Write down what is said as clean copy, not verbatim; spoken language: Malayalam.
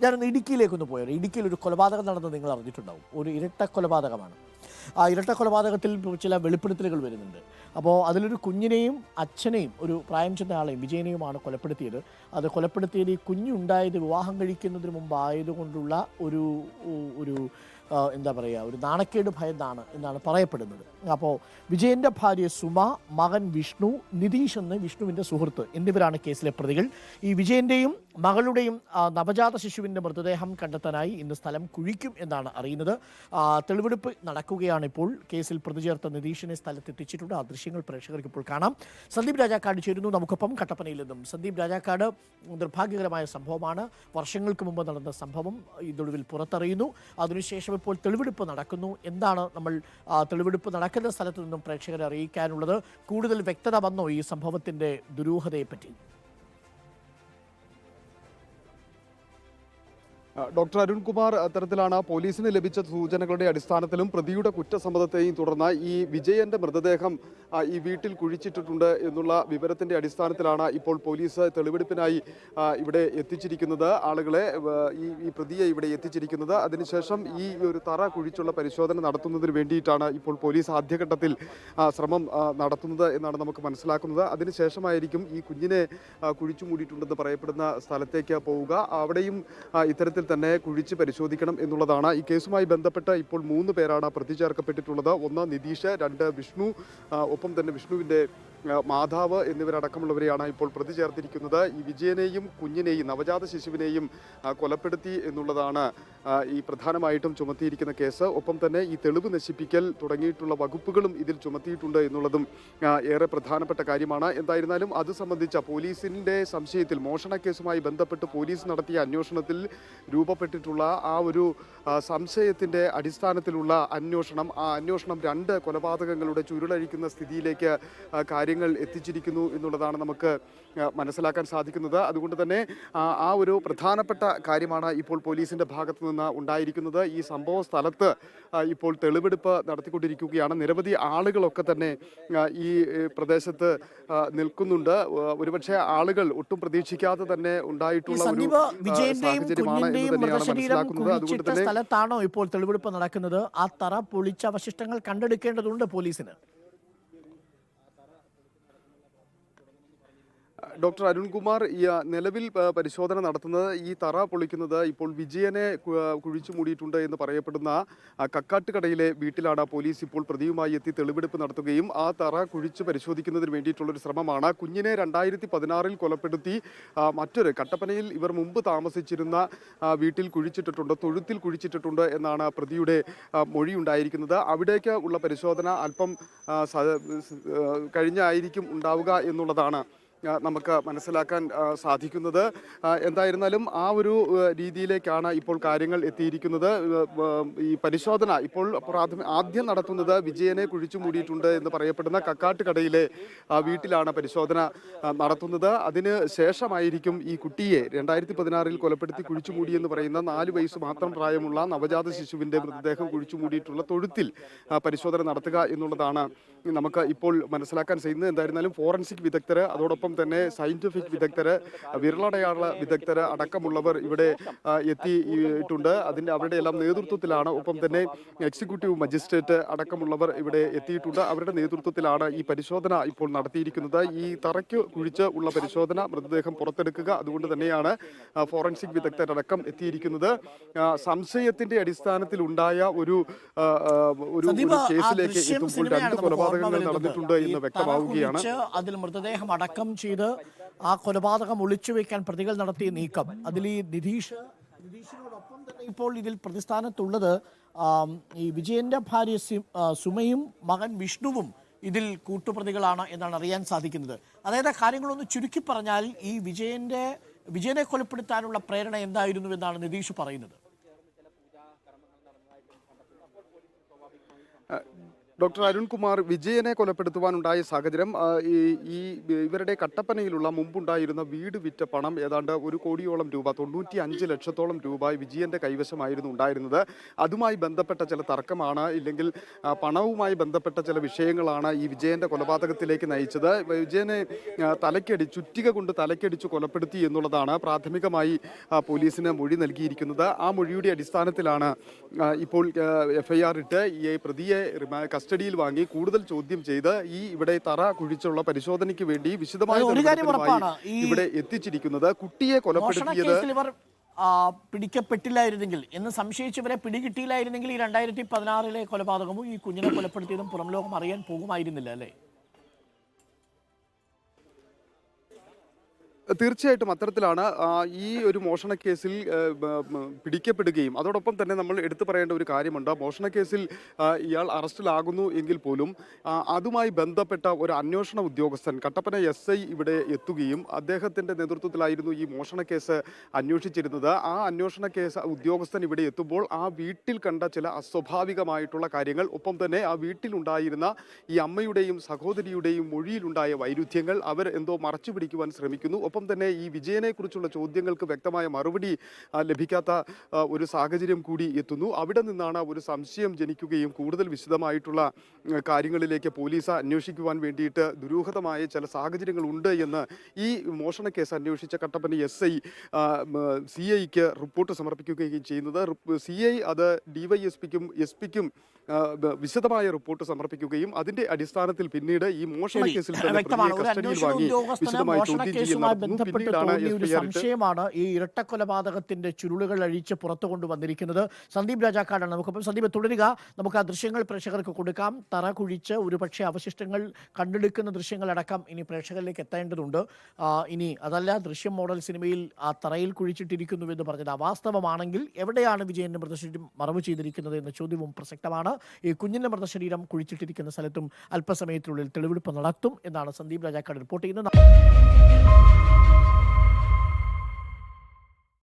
ഞാനൊന്ന് ഇടുക്കിയിലേക്കൊന്ന് പോയത്. ഇടുക്കിയിൽ ഒരു കൊലപാതകം നടന്നത് നിങ്ങൾ അറിഞ്ഞിട്ടുണ്ടാവും. ഒരു ഇരട്ട കൊലപാതകമാണ്. ആ ഇരട്ട കൊലപാതകത്തിൽ ചില വെളിപ്പെടുത്തലുകൾ വരുന്നുണ്ട്. അപ്പോൾ അതിലൊരു കുഞ്ഞിനെയും അച്ഛനെയും ഒരു പ്രായം ചെന്ന ആളെയും വിജയനെയുമാണ് കൊലപ്പെടുത്തിയത്. അത് കൊലപ്പെടുത്തിയത് ഈ കുഞ്ഞുണ്ടായത് വിവാഹം കഴിക്കുന്നതിന് മുമ്പ് ആയതുകൊണ്ടുള്ള ഒരു ഒരു എന്താ പറയുക, ഒരു നാണക്കേട് ഭയന്നാണ് എന്നാണ് പറയപ്പെടുന്നത്. അപ്പോൾ വിജയൻ്റെ ഭാര്യ സുമ, മകൻ വിഷ്ണു, നിതീഷ് എന്ന് വിഷ്ണുവിൻ്റെ സുഹൃത്ത് എന്നിവരാണ് കേസിലെ പ്രതികൾ. ഈ വിജയൻ്റെയും മകളുടെയും നവജാത ശിശുവിൻ്റെ മൃതദേഹം കണ്ടെത്താനായി ഇന്ന് സ്ഥലം കുഴിക്കും എന്നാണ് അറിയുന്നത്. തെളിവെടുപ്പ് നടക്കുകയാണ് ഇപ്പോൾ. കേസിൽ പ്രതി ചേർത്ത നിതീഷിനെ സ്ഥലത്തെത്തിച്ചിട്ടുണ്ട്. ആ ദൃശ്യങ്ങൾ പ്രേക്ഷകർക്ക് ഇപ്പോൾ കാണാം. സന്ദീപ് രാജാക്കാട് ചേരുന്നു നമുക്കൊപ്പം കട്ടപ്പനയിൽ നിന്നും. സന്ദീപ് രാജാക്കാട്, നിർഭാഗ്യകരമായ സംഭവമാണ്. വർഷങ്ങൾക്ക് മുമ്പ് നടന്ന സംഭവം ഇതൊടുവിൽ പുറത്തറിയുന്നു. അതിനുശേഷം ഇപ്പോൾ തെളിവെടുപ്പ് നടക്കുന്നു. എന്താണ് നമ്മൾ തെളിവെടുപ്പ് നടക്കുന്ന സ്ഥലത്ത് നിന്നും പ്രേക്ഷകരെ അറിയിക്കാനുള്ളത്? കൂടുതൽ വ്യക്തത വന്നോ ഈ സംഭവത്തിൻ്റെ ദുരൂഹതയെപ്പറ്റി? ഡോക്ടർ അരുൺകുമാർ, അത്തരത്തിലാണ് പോലീസിന് ലഭിച്ച സൂചനകളുടെ അടിസ്ഥാനത്തിലും പ്രതിയുടെ കുറ്റസമ്മതത്തെയും തുടർന്ന് ഈ വിജയന്റെ മൃതദേഹം ഈ വീട്ടിൽ കുഴിച്ചിട്ടിട്ടുണ്ട് എന്നുള്ള വിവരത്തിന്റെ അടിസ്ഥാനത്തിലാണ് ഇപ്പോൾ പോലീസ് തെളിവെടുപ്പിനായി ഇവിടെ എത്തിച്ചിരിക്കുന്നത്. ആളുകളെ ഈ പ്രതിയെ ഇവിടെ എത്തിച്ചിരിക്കുന്നത്. അതിനുശേഷം ഈ ഒരു തറ കുഴിച്ചുള്ള പരിശോധന നടത്തുന്നതിന് വേണ്ടിയിട്ടാണ് ഇപ്പോൾ പോലീസ് ആദ്യഘട്ടത്തിൽ ശ്രമം നടത്തുന്നത് എന്നാണ് നമുക്ക് മനസ്സിലാക്കുന്നത്. അതിനുശേഷമായിരിക്കും ഈ കുഞ്ഞിനെ കുഴിച്ചു മൂടിയിട്ടുണ്ടെന്ന് പറയപ്പെടുന്ന സ്ഥലത്തേക്ക് പോവുക. അവിടെയും ഇത്തരത്തിൽ തന്നെ കുഴിച്ച് പരിശോധിക്കണം എന്നുള്ളതാണ്. ഈ കേസുമായി ബന്ധപ്പെട്ട് ഇപ്പോൾ 3 പേരാണ് പ്രതി ചേർക്കപ്പെട്ടിട്ടുള്ളത്. ഒന്ന് നിതീഷ്, 2 വിഷ്ണു, ഒപ്പം തന്നെ വിഷ്ണുവിൻ്റെ മാതാവ് എന്നിവരടക്കമുള്ളവരെയാണ് ഇപ്പോൾ പ്രതി ചേർത്തിരിക്കുന്നത്. ഈ വിജയനെയും കുഞ്ഞിനെയും നവജാത ശിശുവിനെയും കൊലപ്പെടുത്തി എന്നുള്ളതാണ് ഈ പ്രധാനമായിട്ടും ചുമത്തിയിരിക്കുന്ന കേസ്. ഒപ്പം തന്നെ ഈ തെളിവ് നശിപ്പിക്കൽ തുടങ്ങിയിട്ടുള്ള വകുപ്പുകളും ഇതിൽ ചുമത്തിയിട്ടുണ്ട് എന്നുള്ളതും ഏറെ പ്രധാനപ്പെട്ട കാര്യമാണ്. എന്തായിരുന്നാലും അത് സംബന്ധിച്ച പോലീസിൻ്റെ സംശയത്തിൽ, മോഷണ കേസുമായി ബന്ധപ്പെട്ട് പോലീസ് നടത്തിയ അന്വേഷണത്തിൽ രൂപപ്പെട്ടിട്ടുള്ള ആ ഒരു സംശയത്തിൻ്റെ അടിസ്ഥാനത്തിലുള്ള അന്വേഷണം, ആ അന്വേഷണം 2 കൊലപാതകങ്ങളുടെ ചുരുളഴിക്കുന്ന സ്ഥിതിയിലേക്ക് കാര്യങ്ങൾ എത്തിച്ചിരിക്കുന്നു എന്നുള്ളതാണ് നമുക്ക് മനസ്സിലാക്കാൻ സാധിക്കുന്നത്. അതുകൊണ്ട് തന്നെ ആ ഒരു പ്രധാനപ്പെട്ട കാര്യമാണ് ഇപ്പോൾ പോലീസിൻ്റെ ഭാഗത്തു നിന്ന് ഉണ്ടായിരിക്കുന്നത്. ഈ സംഭവ സ്ഥലത്ത് ഇപ്പോൾ തെളിവെടുപ്പ് നടത്തിക്കൊണ്ടിരിക്കുകയാണ്. നിരവധി ആളുകളൊക്കെ തന്നെ ഈ പ്രദേശത്ത് നിൽക്കുന്നുണ്ട്. ഒരുപക്ഷെ ആളുകൾ ഒട്ടും പ്രതീക്ഷിക്കാതെ തന്നെ ഉണ്ടായിട്ടുള്ള ഒരു സാഹചര്യമാണ് എന്ന് തന്നെയാണ് മനസ്സിലാക്കുന്നത്. അതുകൊണ്ട് തന്നെ സ്ഥലത്താണോ ഇപ്പോൾ തെളിവെടുപ്പ് നടക്കുന്നത്? ആ തറ പൊളിച്ച അവശിഷ്ടങ്ങൾ കണ്ടെടുക്കേണ്ടതുണ്ട് പോലീസിന്. ഡോക്ടർ അരുൺകുമാർ, ഈ നിലവിൽ പരിശോധന നടത്തുന്നത് ഈ തറ പൊളിക്കുന്നത് ഇപ്പോൾ വിജയനെ കുഴിച്ചു മൂടിയിട്ടുണ്ട് എന്ന് പറയപ്പെടുന്ന കക്കാട്ടുകടയിലെ വീട്ടിലാണ്. പോലീസ് ഇപ്പോൾ പ്രതിയുമായി എത്തി തെളിവെടുപ്പ് നടത്തുകയും ആ തറ കുഴിച്ച് പരിശോധിക്കുന്നതിന് വേണ്ടിയിട്ടുള്ളൊരു ശ്രമമാണ്. കുഞ്ഞിനെ 2016 കൊലപ്പെടുത്തി മറ്റൊരു കട്ടപ്പനയിൽ ഇവർ മുമ്പ് താമസിച്ചിരുന്ന വീട്ടിൽ കുഴിച്ചിട്ടിട്ടുണ്ട്, തൊഴുത്തിൽ കുഴിച്ചിട്ടിട്ടുണ്ട് എന്നാണ് പ്രതിയുടെ മൊഴിയുണ്ടായിരിക്കുന്നത്. അവിടേക്ക് ഉള്ള പരിശോധന അല്പം കഴിഞ്ഞായിരിക്കും ഉണ്ടാവുക എന്നുള്ളതാണ് നമുക്ക് മനസ്സിലാക്കാൻ സാധിക്കുന്നത്. എന്തായിരുന്നാലും ആ ഒരു രീതിയിലേക്കാണ് ഇപ്പോൾ കാര്യങ്ങൾ എത്തിയിരിക്കുന്നത്. ഈ പരിശോധന ഇപ്പോൾ ആദ്യം നടത്തുന്നത് വിജയനെ കുഴിച്ചു മൂടിയിട്ടുണ്ട് എന്ന് പറയപ്പെടുന്ന കക്കാട്ടുകടയിലെ വീട്ടിലാണ് പരിശോധന നടത്തുന്നത്. അതിന് ശേഷമായിരിക്കും ഈ കുട്ടിയെ 2016 കൊലപ്പെടുത്തി കുഴിച്ചു മൂടിയെന്ന് പറയുന്ന 4 വയസ്സ് മാത്രം പ്രായമുള്ള നവജാത ശിശുവിൻ്റെ മൃതദേഹം കുഴിച്ചു മൂടിയിട്ടുള്ള തൊഴുത്തിൽ പരിശോധന നടത്തുക എന്നുള്ളതാണ് നമുക്ക് ഇപ്പോൾ മനസ്സിലാക്കാൻ കഴിയുന്നത്. എന്തായിരുന്നാലും ഫോറൻസിക് വിദഗ്ധർ, അതോടൊപ്പം തന്നെ സയന്റിഫിക് വിദഗ്ധർ, വിരലടയാള വിദഗ്ധർ അടക്കമുള്ളവർ ഇവിടെ എത്തിയിട്ടുണ്ട്. അവരുടെ എല്ലാം നേതൃത്വത്തിലാണ്. ഒപ്പം തന്നെ എക്സിക്യൂട്ടീവ് മജിസ്ട്രേറ്റ് അടക്കമുള്ളവർ ഇവിടെ എത്തിയിട്ടുണ്ട്. അവരുടെ നേതൃത്വത്തിലാണ് ഈ പരിശോധന ഇപ്പോൾ നടത്തിയിരിക്കുന്നത്. ഈ തറയ്ക്ക് കുഴിച്ച് ഉള്ള പരിശോധന, മൃതദേഹം പുറത്തെടുക്കുക, അതുകൊണ്ട് തന്നെയാണ് ഫോറൻസിക് വിദഗ്ധരടക്കം എത്തിയിരിക്കുന്നത്. സംശയത്തിന്റെ അടിസ്ഥാനത്തിൽ ഉണ്ടായ ഒരു കേസിലേക്ക് എത്തുമ്പോൾ 2 കൊലപാതകങ്ങൾ നടന്നിട്ടുണ്ട് എന്ന് വ്യക്തമാവുകയാണ്. അതിൽ മൃതദേഹം അടക്കം ചെയ്ത് ആ കൊലപാതകം ഒളിച്ചുവെക്കാൻ പ്രതികൾ നടത്തിയ നീക്കം, അതിൽ ഈ നിതീഷിനോടൊപ്പം തന്നെ ഇപ്പോൾ ഇതിൽ പ്രതിസ്ഥാനത്തുള്ളത് ഈ വിജയന്റെ ഭാര്യ സുമയും മകൻ വിഷ്ണുവും ഇതിൽ കൂട്ടുപ്രതികളാണ് എന്നാണ് അറിയാൻ സാധിക്കുന്നത്. അതായത് കാര്യങ്ങളൊന്ന് ചുരുക്കി പറഞ്ഞാൽ ഈ വിജയനെ കൊലപ്പെടുത്താനുള്ള പ്രേരണ എന്തായിരുന്നു എന്നാണ് നിതീഷ് പറയുന്നത്. ഡോക്ടർ അരുൺകുമാർ, വിജയനെ കൊലപ്പെടുത്തുവാനുണ്ടായ സാഹചര്യം ഇവരുടെ കട്ടപ്പനയിലുള്ള മുമ്പുണ്ടായിരുന്ന വീട് വിറ്റ പണം ഏതാണ്ട് 1 കോടിയോളം രൂപ, 95 ലക്ഷത്തോളം രൂപ വിജയന്റെ കൈവശമായിരുന്നു ഉണ്ടായിരുന്നത്. അതുമായി ബന്ധപ്പെട്ട ചില തർക്കമാണ്, ഇല്ലെങ്കിൽ പണവുമായി ബന്ധപ്പെട്ട ചില വിഷയങ്ങളാണ് ഈ വിജയന്റെ കൊലപാതകത്തിലേക്ക് നയിച്ചത്. വിജയനെ ചുറ്റിക കൊണ്ട് തലയ്ക്കടിച്ച് കൊലപ്പെടുത്തി എന്നുള്ളതാണ് പ്രാഥമികമായി പോലീസിന് മൊഴി നൽകിയിരിക്കുന്നത്. ആ മൊഴിയുടെ അടിസ്ഥാനത്തിലാണ് ഇപ്പോൾ FIR ഇട്ട് ഈ പ്രതിയെ കസ്റ്റഡിയിൽ വാങ്ങി കൂടുതൽ ചോദ്യം ചെയ്ത് ഇവിടെ തറ കുഴിച്ചുള്ള പരിശോധനയ്ക്ക് വേണ്ടി വിശദമായ ഇവിടെ എത്തിച്ചിരിക്കുന്നത്. കുട്ടിയെ കൊലപ്പെടുത്തിയത് പിടിക്കപ്പെട്ടില്ലായിരുന്നെങ്കിൽ എന്ന് സംശയിച്ചവരെ പിടികിട്ടിയില്ലായിരുന്നെങ്കിൽ ഈ 2016 കൊലപാതകവും ഈ കുഞ്ഞിനെ കൊലപ്പെടുത്തിയതും പുറം ലോകം അറിയാൻ പോകുമായിരുന്നില്ല, അല്ലേ? തീർച്ചയായിട്ടും അത്തരത്തിലാണ് ഈ ഒരു മോഷണക്കേസിൽ പിടിക്കപ്പെടുകയും അതോടൊപ്പം തന്നെ നമ്മൾ എടുത്തു പറയേണ്ട ഒരു കാര്യമുണ്ട്. മോഷണക്കേസിൽ ഇയാൾ അറസ്റ്റിലാകുന്നു എങ്കിൽ പോലും അതുമായി ബന്ധപ്പെട്ട ഒരു അന്വേഷണ ഉദ്യോഗസ്ഥൻ കട്ടപ്പന SI ഇവിടെ എത്തുകയും അദ്ദേഹത്തിൻ്റെ നേതൃത്വത്തിലായിരുന്നു ഈ മോഷണക്കേസ് അന്വേഷിച്ചിരുന്നത്. ആ അന്വേഷണ കേസ് ഉദ്യോഗസ്ഥൻ ഇവിടെ എത്തുമ്പോൾ ആ വീട്ടിൽ കണ്ട ചില അസ്വാഭാവികമായിട്ടുള്ള കാര്യങ്ങൾ, ഒപ്പം തന്നെ ആ വീട്ടിലുണ്ടായിരുന്ന ഈ അമ്മയുടെയും സഹോദരിയുടെയും മൊഴിയിലുണ്ടായ വൈരുദ്ധ്യങ്ങൾ അവർ എന്തോ മറച്ചു പിടിക്കുവാൻ ശ്രമിക്കുന്നു. ഒപ്പം തന്നെ ഈ വിജയനെ കുറിച്ചുള്ള ചോദ്യങ്ങൾക്ക് വ്യക്തമായ മറുപടി ലഭിക്കാത്ത ഒരു സാഹചര്യം കൂടി എത്തുന്നു. അവിടെ നിന്നാണ് ഒരു സംശയം ജനിക്കുകയും കൂടുതൽ വിശദമായിട്ടുള്ള കാര്യങ്ങളിലേക്ക് പോലീസ് അന്വേഷിക്കുവാൻ വേണ്ടിയിട്ട് ദുരൂഹതമായ ചില സാഹചര്യങ്ങൾ ഉണ്ട് എന്ന് ഈ മോഷണ കേസ് അന്വേഷിച്ച കട്ടപ്പന SI CIക്ക് റിപ്പോർട്ട് സമർപ്പിക്കുകയും ചെയ്യുന്നത്. CI അത് DYSPക്കും SP-ക്കും വിശദമായ റിപ്പോർട്ട് സമർപ്പിക്കുകയും അതിന്റെ അടിസ്ഥാനത്തിൽ പിന്നീട് ഈ മോഷണ കേസിൽ കസ്റ്റഡിയിൽ വാങ്ങി വിശദമായി ചോദ്യം ചെയ്യുന്ന ഒരു സംശയമാണ് ഈ ഇരട്ടക്കൊലപാതകത്തിന്റെ ചുരുളുകൾ അഴിച്ച് പുറത്തു കൊണ്ടുവന്നിരിക്കുന്നത്. സന്ദീപ് രാജാക്കാടാണ് നമുക്കിപ്പം. സന്ദീപ്, തുടരുക. നമുക്ക് ആ ദൃശ്യങ്ങൾ പ്രേക്ഷകർക്ക് കൊടുക്കാം. തറ കുഴിച്ച് ഒരുപക്ഷെ അവശിഷ്ടങ്ങൾ കണ്ടെടുക്കുന്ന ദൃശ്യങ്ങളടക്കം ഇനി പ്രേക്ഷകരിലേക്ക് എത്തേണ്ടതുണ്ട്. ഇനി അതല്ല, ദൃശ്യം മോഡൽ സിനിമയിൽ ആ തറയിൽ കുഴിച്ചിട്ടിരിക്കുന്നുവെന്ന് പറഞ്ഞത് അവാസ്തവമാണെങ്കിൽ എവിടെയാണ് വിജയന്റെ മൃതശരീരം മറവ് ചെയ്തിരിക്കുന്നത് എന്ന ചോദ്യവും പ്രസക്തമാണ്. ഈ കുഞ്ഞിന്റെ മൃതശരീരം കുഴിച്ചിട്ടിരിക്കുന്ന സ്ഥലത്തും അല്പസമയത്തിനുള്ളിൽ തെളിവെടുപ്പ് നടത്തും എന്നാണ് സന്ദീപ് രാജാക്കാട് റിപ്പോർട്ട് ചെയ്യുന്നത്.